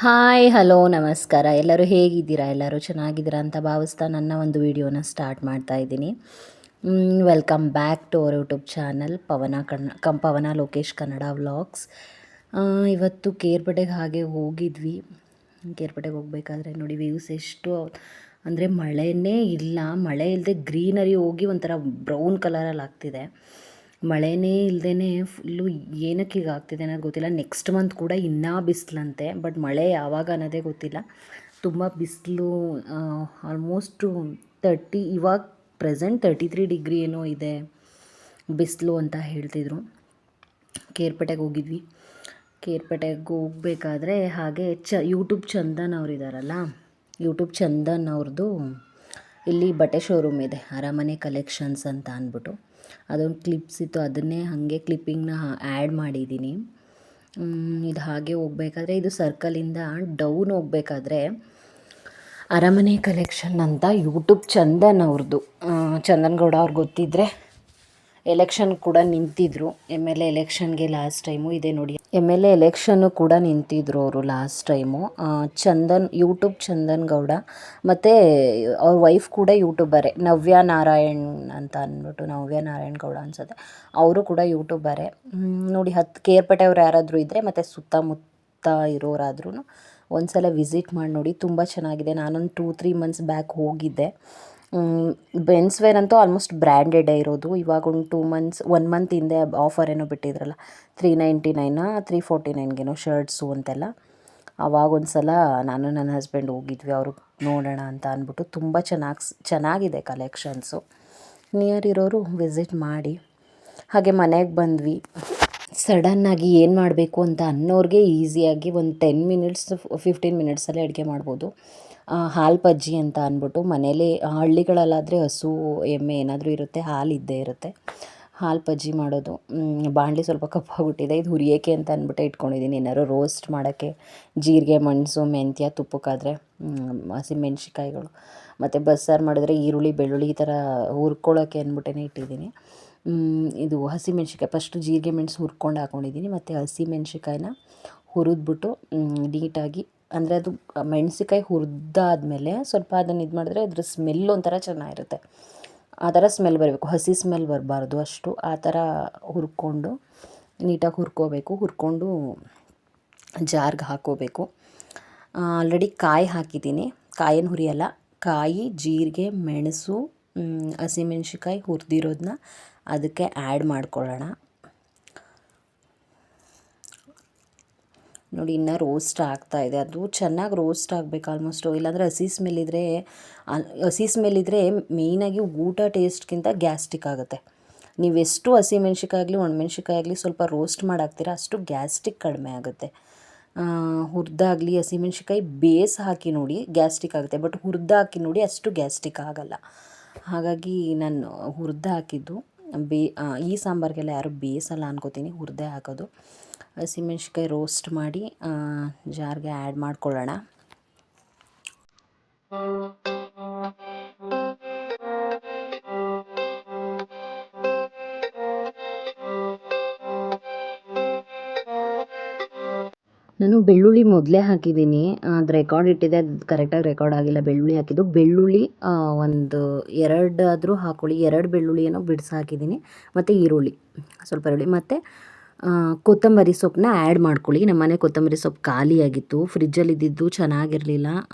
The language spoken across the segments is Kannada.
ಹಾಯ್ ಹಲೋ ನಮಸ್ಕಾರ. ಎಲ್ಲರೂ ಹೇಗಿದ್ದೀರಾ? ಎಲ್ಲರೂ ಚೆನ್ನಾಗಿದ್ದೀರಾ ಅಂತ ಭಾವಿಸ್ತಾ ನನ್ನ ಒಂದು ವಿಡಿಯೋನ ಸ್ಟಾರ್ಟ್ ಮಾಡ್ತಾ ಇದ್ದೀನಿ. Welcome back to our YouTube channel Pavana Lokesh Kannada vlogs. ಇವತ್ತು ಕೇರ್ಪೇಟೆಗೆ ಹಾಗೆ ಹೋಗಿದ್ವಿ. ಕೇರ್ಪೇಟೆಗೆ ಹೋಗಬೇಕಾದ್ರೆ ನೋಡಿ ವ್ಯೂಸ್ ಎಷ್ಟು ಅಂದರೆ ಮಳೆಯೇ ಇಲ್ಲ, ಮಳೆ ಇಲ್ಲದೆ ಗ್ರೀನರಿ ಹೋಗಿ ಒಂಥರ ಬ್ರೌನ್ ಕಲರಲ್ಲಿ ಆಗ್ತಿದೆ. ಮಳೆನೇ ಇಲ್ಲದೇ ಫುಲ್ಲು ಏನಕ್ಕೆ ಹೀಗೆ ಆಗ್ತಿದೆ ಅನ್ನೋದು ಗೊತ್ತಿಲ್ಲ. ನೆಕ್ಸ್ಟ್ ಮಂತ್ ಕೂಡ ಇನ್ನೂ ಬಿಸಿಲಂತೆ, ಬಟ್ ಮಳೆ ಯಾವಾಗ ಅನ್ನೋದೇ ಗೊತ್ತಿಲ್ಲ. ತುಂಬ ಬಿಸಿಲು, ಆಲ್ಮೋಸ್ಟು ಇವಾಗ ಪ್ರೆಸೆಂಟ್ 33 ಡಿಗ್ರಿ ಏನೋ ಇದೆ ಬಿಸಿಲು ಅಂತ ಹೇಳ್ತಿದ್ರು. ಕೇರ್ಪೇಟೆಗೆ ಹೋಗಿದ್ವಿ. ಕೇರ್ಪೇಟೆಗೆ ಹೋಗಬೇಕಾದ್ರೆ ಹಾಗೆ ಯೂಟ್ಯೂಬ್ ಚಂದನ್ ಅವ್ರು ಇದ್ದಾರಲ್ಲ, ಯೂಟ್ಯೂಬ್ ಚಂದನ್ ಅವ್ರದ್ದು ಇಲ್ಲಿ ಬಟ್ಟೆ ಶೋರೂಮ್ ಇದೆ, ಅರಮನೆ ಕಲೆಕ್ಷನ್ಸ್ ಅಂತ ಅಂದ್ಬಿಟ್ಟು. ಅದೊಂದು ಕ್ಲಿಪ್ಸ್ ಇತ್ತು, ಅದನ್ನೇ ಹಾಗೆ ಕ್ಲಿಪ್ಪಿಂಗ್ನ ಆ್ಯಡ್ ಮಾಡಿದ್ದೀನಿ. ಇದು ಹಾಗೆ ಹೋಗಬೇಕಾದ್ರೆ ಇದು ಸರ್ಕಲಿಂದ ಡೌನ್ ಹೋಗಬೇಕಾದ್ರೆ ಅರಮನೆ ಕಲೆಕ್ಷನ್ ಅಂತ ಯೂಟ್ಯೂಬ್ ಚಂದನ್ ಅವ್ರದ್ದು. ಚಂದನ್ ಗೌಡ ಅವ್ರು ಗೊತ್ತಿದ್ದರೆ ಎಲೆಕ್ಷನ್ ಕೂಡ ನಿಂತಿದ್ರು, MLA ಎಲೆಕ್ಷನ್ಗೆ ಲಾಸ್ಟ್ ಟೈಮು. ಇದೆ ನೋಡಿ, MLA ಎಲೆಕ್ಷನ್ನು ಕೂಡ ನಿಂತಿದ್ರು ಅವರು last time. YouTube Chandan Gowda ಮತ್ತು ಅವ್ರ ವೈಫ್ ಕೂಡ ಯೂಟ್ಯೂಬರೇ, ನವ್ಯ ನಾರಾಯಣ್ ಅಂತ ಅಂದ್ಬಿಟ್ಟು, ನವ್ಯ ನಾರಾಯಣ್ ಗೌಡ ಅನ್ಸುತ್ತೆ. ಅವರು ಕೂಡ ಯೂಟ್ಯೂಬರೇ. ನೋಡಿ, ಕೇರ್ಪೇಟೆಯವ್ರು ಯಾರಾದರೂ ಇದ್ದರೆ ಮತ್ತು ಸುತ್ತಮುತ್ತ ಇರೋರಾದ್ರೂ ಒಂದು ಸಲ ವಿಸಿಟ್ ಮಾಡಿ ನೋಡಿ, ತುಂಬ ಚೆನ್ನಾಗಿದೆ. ನಾನೊಂದು 2-3 ಮಂತ್ಸ್ ಬ್ಯಾಕ್ ಹೋಗಿದ್ದೆ. ಬೆನ್ಸ್ ವೇರ್ ಅಂತೂ ಆಲ್ಮೋಸ್ಟ್ ಬ್ರ್ಯಾಂಡೆಡೇ ಇರೋದು. ಇವಾಗ ಒಂದು 1 ಮಂತ್ ಹಿಂದೆ ಆಫರ್ ಏನೋ ಬಿಟ್ಟಿದ್ರಲ್ಲ, 399 349ಗೇನೋ ಶರ್ಟ್ಸು ಅಂತೆಲ್ಲ. ಆವಾಗ ಒಂದು ಸಲ ನಾನು ನನ್ನ ಹಸ್ಬೆಂಡ್ ಹೋಗಿದ್ವಿ, ಅವರು ನೋಡೋಣ ಅಂತ ಅಂದ್ಬಿಟ್ಟು. ತುಂಬ ಚೆನ್ನಾಗಿದೆ ಕಲೆಕ್ಷನ್ಸು. ನಿಯರ್ ಇರೋರು ವಿಸಿಟ್ ಮಾಡಿ. ಹಾಗೆ ಮನೆಗೆ ಬಂದ್ವಿ. ಸಡನ್ನಾಗಿ ಏನು ಮಾಡಬೇಕು ಅಂತ ಅನ್ನೋರಿಗೆ ಈಸಿಯಾಗಿ ಒಂದು 10 ಮಿನಿಟ್ಸ್ 15 ಮಿನಿಟ್ಸಲ್ಲೇ ಅಡುಗೆ ಮಾಡ್ಬೋದು. ಹಾಲು ಬಜ್ಜಿ ಅಂತ ಅಂದ್ಬಿಟ್ಟು ಮನೇಲಿ, ಹಳ್ಳಿಗಳಲ್ಲಾದರೆ ಹಸು ಎಮ್ಮೆ ಏನಾದರೂ ಇರುತ್ತೆ, ಹಾಲು ಇದ್ದೇ ಇರುತ್ತೆ. ಹಾಲು ಬಜ್ಜಿ ಮಾಡೋದು. ಬಾಣಲಿ ಸ್ವಲ್ಪ ಕಪ್ಪಾಗ್ಬಿಟ್ಟಿದೆ, ಇದು ಹುರಿಯೋಕ್ಕೆ ಅಂತ ಅಂದ್ಬಿಟ್ಟು ಇಟ್ಕೊಂಡಿದ್ದೀನಿ. ಏನಾದ್ರು ರೋಸ್ಟ್ ಮಾಡೋಕ್ಕೆ ಜೀರಿಗೆ, ಮೆಣಸು, ಮೆಂತ್ಯ, ತುಪ್ಪಕ್ಕಾದರೆ ಹಸಿಮೆಣ್ಸಿಕಾಯಿಗಳು ಮತ್ತು ಬಸ್ಸಾರು ಮಾಡಿದ್ರೆ ಈರುಳ್ಳಿ, ಬೆಳ್ಳುಳ್ಳಿ ಈ ಥರ ಹುರ್ಕೊಳ್ಳೋಕ್ಕೆ ಅಂದ್ಬಿಟ್ಟೇ ಇಟ್ಟಿದ್ದೀನಿ. ಇದು ಹಸಿಮೆಣ್ಸಿಕಾಯಿ ಫಸ್ಟು ಜೀರಿಗೆ ಮೆಣಸು ಹುರ್ಕೊಂಡು ಹಾಕ್ಕೊಂಡಿದ್ದೀನಿ, ಮತ್ತು ಹಸಿಮೆಣ್ಸಿಕಾಯಿನ ಹುರಿದ್ಬಿಟ್ಟು ನೀಟಾಗಿ, ಅಂದರೆ ಅದು ಮೆಣಸಿಕಾಯಿ ಹುರಿದಾದ್ಮೇಲೆ ಸ್ವಲ್ಪ ಅದನ್ನು ಇದು ಮಾಡಿದ್ರೆ ಅದ್ರ ಸ್ಮೆಲ್ ಒಂಥರ ಚೆನ್ನಾಗಿರುತ್ತೆ. ಆ ಥರ ಸ್ಮೆಲ್ ಬರಬೇಕು, ಹಸಿ ಸ್ಮೆಲ್ ಬರಬಾರ್ದು ಅಷ್ಟು. ಆ ಥರ ಹುರ್ಕೊಂಡು ನೀಟಾಗಿ ಹುರ್ಕೊಂಡು ಜಾರ್ಗೆ ಹಾಕ್ಕೋಬೇಕು. ಆಲ್ರೆಡಿ ಕಾಯಿ ಹಾಕಿದ್ದೀನಿ, ಕಾಯನ್ನು ಹುರಿಯಲ್ಲ. ಕಾಯಿ, ಜೀರಿಗೆ, ಮೆಣಸು, ಹಸಿಮೆಣ್ಸಿಕಾಯಿ ಹುರಿದಿರೋದನ್ನ ಅದಕ್ಕೆ ಆ್ಯಡ್ ಮಾಡ್ಕೊಳ್ಳೋಣ. ನೋಡಿ, ಇನ್ನೂ ರೋಸ್ಟ್ ಆಗ್ತಾಯಿದೆ. ಅದು ಚೆನ್ನಾಗಿ ರೋಸ್ಟ್ ಆಗಬೇಕು ಆಲ್ಮೋಸ್ಟು, ಇಲ್ಲಾಂದರೆ ಹಸಿ ಸ್ಮೆಲ್ ಇದ್ದರೆ ಮೇಯ್ನಾಗಿ ಊಟ ಟೇಸ್ಟ್ಗಿಂತ ಗ್ಯಾಸ್ಟ್ರಿಕ್ ಆಗುತ್ತೆ. ನೀವೆಷ್ಟು ಹಸಿಮೆಣ್ಸಿಕಾಯಿ ಆಗಲಿ ಒಣಮೆಣ್ಸಿಕಾಯಿ ಆಗಲಿ ಸ್ವಲ್ಪ ರೋಸ್ಟ್ ಮಾಡಾಕ್ತೀರ, ಅಷ್ಟು ಗ್ಯಾಸ್ಟ್ರಿಕ್ ಕಡಿಮೆ ಆಗುತ್ತೆ. ಹುರಿದಾಗಲಿ ಹಸಿಮೆಣ್ಸಿಕಾಯಿ ಬೇಸ್ ಹಾಕಿ ನೋಡಿ ಗ್ಯಾಸ್ಟ್ರಿಕ್ ಆಗುತ್ತೆ, ಬಟ್ ಹುರಿದಾಕಿ ನೋಡಿ ಅಷ್ಟು ಗ್ಯಾಸ್ಟ್ರಿಕ್ ಆಗೋಲ್ಲ. ಹಾಗಾಗಿ ನಾನು ಹುರಿದು ಹಾಕಿದ್ದು. ಈ ಸಾಂಬಾರಿಗೆಲ್ಲ ಯಾರು ಬೇಯಿಸಲ್ಲ ಅನ್ಕೋತೀನಿ, ಹುರಿದೇ ಹಾಕೋದು. ಹಸಿಮೆಣ್ಸಿಕಾಯಿ ರೋಸ್ಟ್ ಮಾಡಿ ಜಾರ್ಗೆ ಆ್ಯಡ್ ಮಾಡ್ಕೊಳ್ಳೋಣ. ನಾನು ಬೆಳ್ಳುಳ್ಳಿ ಮೊದಲೇ ಹಾಕಿದ್ದೀನಿ, ಅದು ರೆಕಾರ್ಡ್ ಇಟ್ಟಿದೆ, ಅದು ಕರೆಕ್ಟಾಗಿ ರೆಕಾರ್ಡ್ ಆಗಿಲ್ಲ. ಬೆಳ್ಳುಳ್ಳಿ ಹಾಕಿದ್ದು, ಬೆಳ್ಳುಳ್ಳಿ ಒಂದು 2 ಆದರೂ ಹಾಕ್ಕೊಳ್ಳಿ. 2 ಬೆಳ್ಳುಳ್ಳಿ ಏನೋ ಬಿಡಿಸಿ ಹಾಕಿದ್ದೀನಿ, ಮತ್ತು ಸ್ವಲ್ಪ ಈರುಳ್ಳಿ ಮತ್ತು ಕೊತ್ತಂಬರಿ ಸೊಪ್ಪನ್ನ ಆ್ಯಡ್ ಮಾಡ್ಕೊಳ್ಳಿ. ನಮ್ಮನೆ ಕೊತ್ತಂಬರಿ ಸೊಪ್ಪು ಖಾಲಿಯಾಗಿತ್ತು, ಫ್ರಿಜ್ಜಲ್ಲಿ ಇದ್ದಿದ್ದು ಚೆನ್ನಾಗಿರಲಿಲ್ಲ,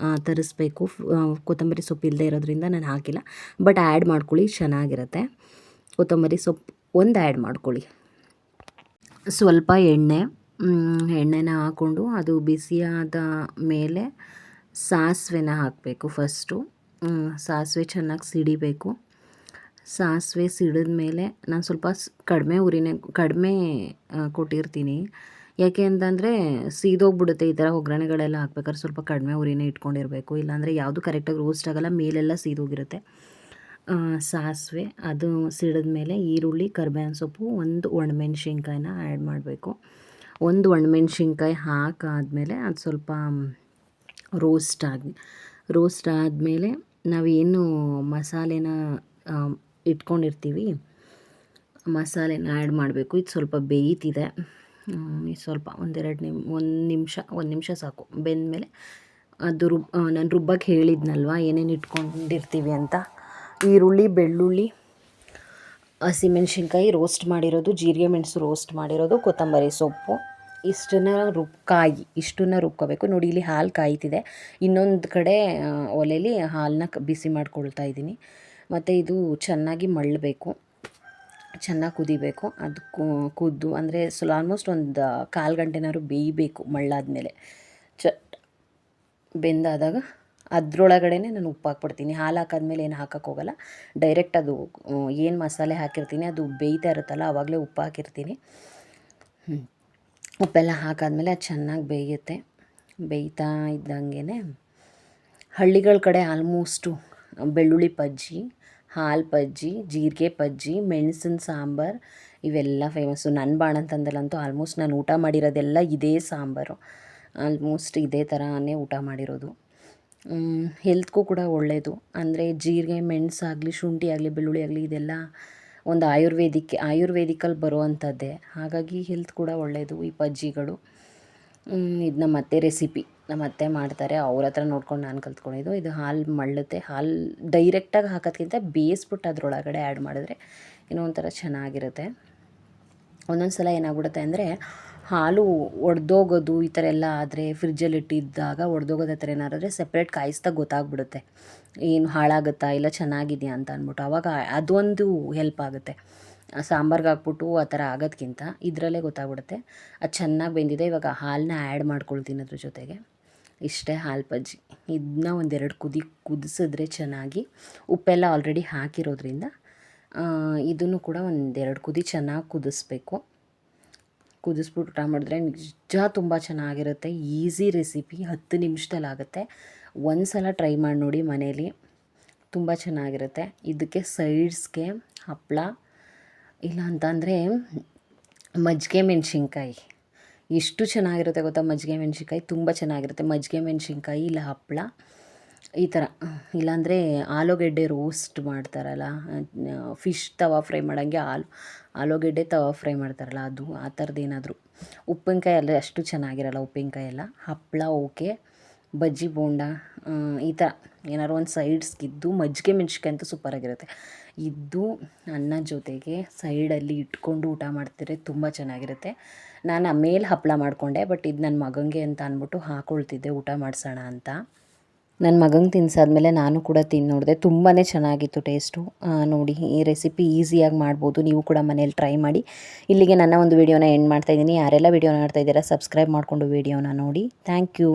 ತರಿಸ್ಬೇಕು. ಕೊತ್ತಂಬರಿ ಸೊಪ್ಪು ಇಲ್ಲದೆ ಇರೋದ್ರಿಂದ ನಾನು ಹಾಕಿಲ್ಲ, ಬಟ್ ಆ್ಯಡ್ ಮಾಡ್ಕೊಳ್ಳಿ, ಚೆನ್ನಾಗಿರುತ್ತೆ. ಕೊತ್ತಂಬರಿ ಸೊಪ್ಪು ಒಂದು ಆ್ಯಡ್ ಮಾಡ್ಕೊಳ್ಳಿ. ಸ್ವಲ್ಪ ಎಣ್ಣೆನ ಹಾಕ್ಕೊಂಡು ಅದು ಬಿಸಿಯಾದ ಮೇಲೆ ಸಾಸಿವೆನ ಹಾಕಬೇಕು. ಫಸ್ಟು ಸಾಸಿವೆ ಚೆನ್ನಾಗಿ ಸಿಡಿಬೇಕು. ಸಾಸಿವೆ ಸಿಡಿದ ಮೇಲೆ ನಾನು ಸ್ವಲ್ಪ ಕಡಿಮೆ ಕೊಟ್ಟಿರ್ತೀನಿ. ಯಾಕೆ ಅಂತಂದರೆ ಸೀದೋಗ್ಬಿಡುತ್ತೆ ಈ ಥರ ಒಗ್ಗರಣೆಗಳೆಲ್ಲ ಹಾಕ್ಬೇಕಾದ್ರೆ. ಸ್ವಲ್ಪ ಕಡಿಮೆ ಉರಿನೇ ಇಟ್ಕೊಂಡಿರಬೇಕು, ಇಲ್ಲಾಂದರೆ ಯಾವುದು ಕರೆಕ್ಟಾಗಿ ರೋಸ್ಟ್ ಆಗೋಲ್ಲ, ಮೇಲೆಲ್ಲ ಸೀದೋಗಿರುತ್ತೆ. ಸಾಸಿವೆ ಅದು ಸಿಡಿದ ಮೇಲೆ ಈರುಳ್ಳಿ, ಕರಿಬೇವಿನ ಸೊಪ್ಪು, ಒಂದು ಒಣಮೆಣ್ಸಿನ್ಕಾಯಿನ ಆ್ಯಡ್ ಮಾಡಬೇಕು. ಒಂದು ಒಣಮೆಣ್ಸಿನ್ಕಾಯಿ ಹಾಕಾದಮೇಲೆ ಅದು ಸ್ವಲ್ಪ ರೋಸ್ಟ್ ಆದಮೇಲೆ ನಾವೇನು ಮಸಾಲೆನ ಇಟ್ಕೊಂಡಿರ್ತೀವಿ, ಮಸಾಲೆನ ಆ್ಯಡ್ ಮಾಡಬೇಕು. ಇದು ಸ್ವಲ್ಪ ಬೇಯ್ತಿದೆ, ಸ್ವಲ್ಪ ಒಂದು ನಿಮಿಷ ಸಾಕು ಬೆಂದಮೇಲೆ ಅದು ನಾನು ರುಬ್ಬಕ್ಕೆ ಹೇಳಿದ್ನಲ್ವ ಏನೇನು ಇಟ್ಕೊಂಡಿರ್ತೀವಿ ಅಂತ. ಈರುಳ್ಳಿ, ಬೆಳ್ಳುಳ್ಳಿ, ಹಸಿಮೆಣ್ಸಿನ್ಕಾಯಿ ರೋಸ್ಟ್ ಮಾಡಿರೋದು, ಜೀರಿಗೆ ಮೆಣಸು ರೋಸ್ಟ್ ಮಾಡಿರೋದು, ಕೊತ್ತಂಬರಿ ಸೊಪ್ಪು, ಇಷ್ಟನ್ನು ರುಬ್ಕೋಬೇಕು. ನೋಡಿ ಇಲ್ಲಿ ಹಾಲು ಕಾಯ್ತಿದೆ. ಇನ್ನೊಂದು ಕಡೆ ಒಲೆಯಲ್ಲಿ ಹಾಲನ್ನ ಬಿಸಿ ಮಾಡ್ಕೊಳ್ತಾ ಇದ್ದೀನಿ. ಮತ್ತು ಇದು ಚೆನ್ನಾಗಿ ಮಳ್ಳಬೇಕು, ಚೆನ್ನಾಗಿ ಕುದಿಬೇಕು. ಅದು ಕುದ್ದು ಅಂದರೆ ಆಲ್ಮೋಸ್ಟ್ ಒಂದು ಕಾಲು ಗಂಟೆನಾದ್ರು ಬೇಯಬೇಕು. ಮಳ್ಳಾದಮೇಲೆ ಬೆಂದಾದಾಗ ಅದರೊಳಗಡೆ ನಾನು ಉಪ್ಪು ಹಾಕ್ಬಿಡ್ತೀನಿ. ಹಾಲು ಹಾಕಾದ್ಮೇಲೆ ಏನು ಹಾಕೋಕ್ಕೋಗಲ್ಲ, ಡೈರೆಕ್ಟ್ ಅದು ಏನು ಮಸಾಲೆ ಹಾಕಿರ್ತೀನಿ ಅದು ಬೇಯ್ತಾ ಇರುತ್ತಲ್ಲ ಆವಾಗಲೇ ಉಪ್ಪು ಹಾಕಿರ್ತೀನಿ. ಉಪ್ಪೆಲ್ಲ ಹಾಕಾದ್ಮೇಲೆ ಅದು ಚೆನ್ನಾಗಿ ಬೇಯುತ್ತೆ. ಬೇಯ್ತಾ ಇದ್ದಂಗೆ ಹಳ್ಳಿಗಳ ಕಡೆ ಆಲ್ಮೋಸ್ಟು ಬೆಳ್ಳುಳ್ಳಿ ಪಜ್ಜಿ, ಹಾಲು ಪಜ್ಜಿ, ಜೀರಿಗೆ ಪಜ್ಜಿ, ಮೆಣಸಿನ ಸಾಂಬಾರು ಇವೆಲ್ಲ ಫೇಮಸ್ಸು. ನನ್ನ ಬಾಣಂತನದಲ್ಲಂತೂ ಆಲ್ಮೋಸ್ಟ್ ನಾನು ಊಟ ಮಾಡಿರೋದೆಲ್ಲ ಇದೇ ಸಾಂಬಾರು. ಆಲ್ಮೋಸ್ಟ್ ಇದೇ ಥರನೇ ಊಟ ಮಾಡಿರೋದು. ಹೆಲ್ತ್ಗೂ ಕೂಡ ಒಳ್ಳೆಯದು. ಅಂದರೆ ಜೀರಿಗೆ, ಮೆಣಸಾಗಲಿ, ಶುಂಠಿ ಆಗಲಿ, ಬೆಳ್ಳುಳ್ಳಿ ಆಗಲಿ ಇದೆಲ್ಲ ಒಂದು ಆಯುರ್ವೇದಿಕಲ್ಲಿ ಬರುವಂಥದ್ದೇ. ಹಾಗಾಗಿ ಹೆಲ್ತ್ ಕೂಡ ಒಳ್ಳೆಯದು ಈ ಪಜ್ಜಿಗಳು. ಇದು ನಮ್ಮ ಅತ್ತೆ ರೆಸಿಪಿ, ನಮ್ಮ ಅತ್ತೆ ಮಾಡ್ತಾರೆ, ಅವ್ರ ಹತ್ರ ನೋಡ್ಕೊಂಡು ನಾನು ಕಲ್ತ್ಕೊಂಡಿದ್ದು. ಇದು ಹಾಲು ಮಳ್ಳುತ್ತೆ. ಹಾಲು ಡೈರೆಕ್ಟಾಗಿ ಹಾಕೋದ್ಕಿಂತ ಬೇಯಿಸ್ಬಿಟ್ಟು ಅದರೊಳಗಡೆ ಆ್ಯಡ್ ಮಾಡಿದ್ರೆ ಏನೋ ಒಂಥರ ಚೆನ್ನಾಗಿರುತ್ತೆ. ಒಂದೊಂದು ಸಲ ಏನಾಗ್ಬಿಡುತ್ತೆ ಅಂದರೆ ಹಾಲು ಒಡೆದೋಗೋದು ಈ ಥರ ಎಲ್ಲ ಆದರೆ, ಫ್ರಿಜ್ಜಲ್ಲಿ ಇಟ್ಟಿದ್ದಾಗ ಒಡೆದೋಗೋದು ಆ ಥರ ಏನಾರಾದರೆ ಸಪ್ರೇಟ್ ಕಾಯಿಸ್ದಾಗ ಗೊತ್ತಾಗ್ಬಿಡುತ್ತೆ ಏನು ಹಾಳಾಗುತ್ತಾ ಇಲ್ಲ ಚೆನ್ನಾಗಿದೆಯಾ ಅಂತ ಅಂದ್ಬಿಟ್ಟು. ಆವಾಗ ಅದೊಂದು ಹೆಲ್ಪ್ ಆಗುತ್ತೆ. ಸಾಂಬಾರ್ಗೆ ಹಾಕ್ಬಿಟ್ಟು ಆ ಥರ ಆಗೋದ್ಕಿಂತ ಇದರಲ್ಲೇ ಗೊತ್ತಾಗ್ಬಿಡುತ್ತೆ ಅದು ಚೆನ್ನಾಗಿ ಬೆಂದಿದೆ. ಇವಾಗ ಹಾಲನ್ನ ಆ್ಯಡ್ ಮಾಡ್ಕೊಳ್ತೀನಿ ಅದ್ರ ಜೊತೆಗೆ. ಇಷ್ಟೇ ಹಾಲು ಪಜ್ಜಿ. ಇದನ್ನ ಒಂದೆರಡು ಕುದಿಸಿದ್ರೆ ಚೆನ್ನಾಗಿ, ಉಪ್ಪೆಲ್ಲ ಆಲ್ರೆಡಿ ಹಾಕಿರೋದ್ರಿಂದ ಇದನ್ನು ಕೂಡ ಒಂದೆರಡು ಕುದಿ ಚೆನ್ನಾಗಿ ಕುದಿಸ್ಬೇಕು. ಕುದಿಸ್ಬಿಟ್ಟು ಊಟ ಮಾಡಿದ್ರೆ ನಿಜ ತುಂಬ ಚೆನ್ನಾಗಿರುತ್ತೆ. Easy recipe, 10 ನಿಮಿಷದಲ್ಲಾಗುತ್ತೆ. ಒಂದು ಸಲ ಟ್ರೈ ಮಾಡಿ ನೋಡಿ ಮನೇಲಿ, ತುಂಬ ಚೆನ್ನಾಗಿರುತ್ತೆ. ಇದಕ್ಕೆ ಸೈಡ್ಸ್ಗೆ ಹಪ್ಪಳ ಇಲ್ಲ ಅಂತಂದರೆ ಮಜ್ಜಿಗೆ ಮೆಣಸಿನ್ಕಾಯಿ ಎಷ್ಟು ಚೆನ್ನಾಗಿರುತ್ತೆ ಗೊತ್ತಾ. ಮಜ್ಜಿಗೆ ಮೆಣಸಿನ್ಕಾಯಿ ತುಂಬ ಚೆನ್ನಾಗಿರುತ್ತೆ. ಮಜ್ಜಿಗೆ ಮೆಣಸಿನ್ಕಾಯಿ ಇಲ್ಲ ಹಪ್ಪಳ ಈ ಥರ, ಇಲ್ಲಾಂದರೆ ಆಲೂಗೆಡ್ಡೆ ರೋಸ್ಟ್ ಮಾಡ್ತಾರಲ್ಲ, ಫಿಶ್ ತವಾ ಫ್ರೈ ಮಾಡೋಂಗೆ ಆಲೂಗೆಡ್ಡೆ ತವಾ ಫ್ರೈ ಮಾಡ್ತಾರಲ್ಲ ಅದು, ಆ ಥರದ್ದು ಏನಾದರೂ. ಉಪ್ಪಿನಕಾಯಿ ಎಲ್ಲ ಅಷ್ಟು ಚೆನ್ನಾಗಿರಲ್ಲ ಉಪ್ಪಿನಕಾಯಿ ಎಲ್ಲ. ಹಪ್ಪಳ ಓಕೆ, ಬಜ್ಜಿ ಬೋಂಡ ಈ ಥರ ಏನಾದ್ರು ಒಂದು ಸೈಡ್ಸ್ಗಿದ್ದು, ಮಜ್ಜಿಗೆ ಮೆಣಸಿನ್ಕಾಯಿ ಅಂತೂ ಸೂಪರಾಗಿರುತ್ತೆ. ಇದ್ದು ಅನ್ನ ಜೊತೆಗೆ ಸೈಡಲ್ಲಿ ಇಟ್ಕೊಂಡು ಊಟ ಮಾಡ್ತಿದ್ರೆ ತುಂಬ ಚೆನ್ನಾಗಿರುತ್ತೆ. ನಾನು ಆಮೇಲೆ ಹಪ್ಪಳ ಮಾಡಿಕೊಂಡೆ, ಬಟ್ ಇದು ನನ್ನ ಮಗನಿಗೆ ಅಂತ ಅಂದ್ಬಿಟ್ಟು ಹಾಕ್ಕೊಳ್ತಿದ್ದೆ ಊಟ ಮಾಡಿಸೋಣ ಅಂತ. ನನ್ನ ಮಗಂಗೆ ತಿನ್ಸಾದ್ಮೇಲೆ ನಾನು ಕೂಡ ತಿಂದು ನೋಡಿದೆ, ತುಂಬಾ ಚೆನ್ನಾಗಿತ್ತು ಟೇಸ್ಟು. ನೋಡಿ, ಈ ರೆಸಿಪಿ ಈಸಿಯಾಗಿ ಮಾಡ್ಬೋದು, ನೀವು ಕೂಡ ಮನೇಲಿ ಟ್ರೈ ಮಾಡಿ. ಇಲ್ಲಿಗೆ ನನ್ನ ಒಂದು ವೀಡಿಯೋನ ಎಂಡ್ ಮಾಡ್ತಾಯಿದ್ದೀನಿ. ಯಾರೆಲ್ಲ ವೀಡಿಯೋನ ನೋಡ್ತಾ ಇದ್ದೀರಾ ಸಬ್ಸ್ಕ್ರೈಬ್ ಮಾಡಿಕೊಂಡು ವೀಡಿಯೋನ ನೋಡಿ. Thank you.